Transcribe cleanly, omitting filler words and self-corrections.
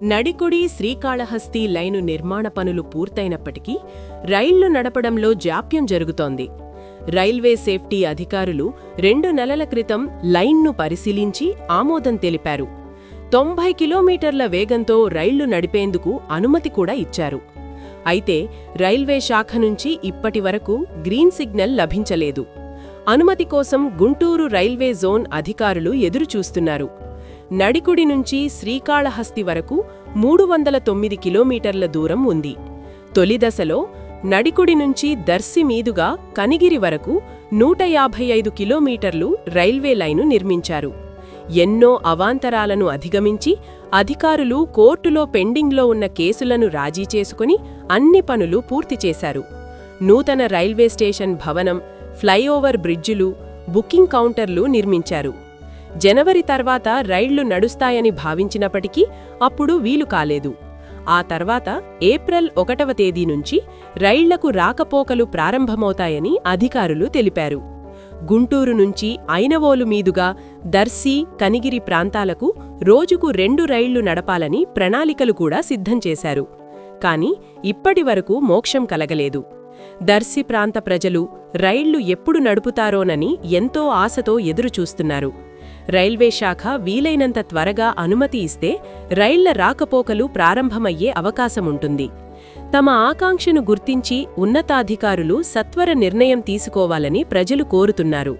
Nadikudi Srikalahasti line నిర్మాణ పనులు పూర్తయినప్పటికీ రైళ్లు నడపడంలో జాప్యం జరుగుతోంది. రైల్వే సేఫ్టీ అధికారులు 2 నెలల క్రితం లైన్ను పరిశీలించి ఆమోదం తెలిపారు. 90 కిలోమీటర్ల వేగంతో రైళ్లు నడిపేందుకు అనుమతి కూడా ఇచ్చారు. అయితే రైల్వే శాఖ నుంచి ఇప్పటివరకు గ్రీన్ సిగ్నల్ లభించలేదు. అనుమతి కోసం గుంటూరు రైల్వే జోన్ అధికారులు ఎదురుచూస్తున్నారు. నడికుడి నుంచి శ్రీకాళహస్తి వరకు 309 కిలోమీటర్ల దూరం ఉంది. తొలి దశలో నడికుడి నుంచి దర్శి మీదుగా కనిగిరి వరకు 155 కిలోమీటర్లు రైల్వే లైను నిర్మించారు. ఎన్నో అవాంతరాలను అధిగమించి అధికారులు కోర్టులో పెండింగ్లో ఉన్న కేసులను రాజీ చేసుకుని అన్ని పనులు పూర్తి చేశారు. నూతన రైల్వే స్టేషన్ భవనం, ఫ్లైఓవర్ బ్రిడ్జిలు, బుకింగ్ కౌంటర్లు నిర్మించారు. జనవరి తర్వాత రైళ్లు నడుస్తాయని భావించినప్పటికీ అప్పుడు వీలు కాలేదు. ఆ తర్వాత ఏప్రిల్ 1వ తేదీ నుంచి రైళ్లకు రాకపోకలు ప్రారంభమవుతాయని అధికారులు తెలిపారు. గుంటూరు నుంచి ఐనవోలు మీదుగా దర్శి, కనిగిరి ప్రాంతాలకు రోజుకు 2 రైళ్లు నడపాలని ప్రణాళికలు కూడా సిద్ధం చేశారు. కాని ఇప్పటివరకు మోక్షం కలగలేదు. దర్శి ప్రాంత ప్రజలు రైళ్లు ఎప్పుడు నడుపుతారోనని ఎంతో ఆశతో ఎదురుచూస్తున్నారు. రైల్వే శాఖ వీలైనంత త్వరగా అనుమతి ఇస్తే రైళ్ల రాకపోకలు ప్రారంభమయ్యే అవకాశముంటుంది. తమ ఆకాంక్షను గుర్తించి ఉన్నతాధికారులు సత్వర నిర్ణయం తీసుకోవాలని ప్రజలు కోరుతున్నారు.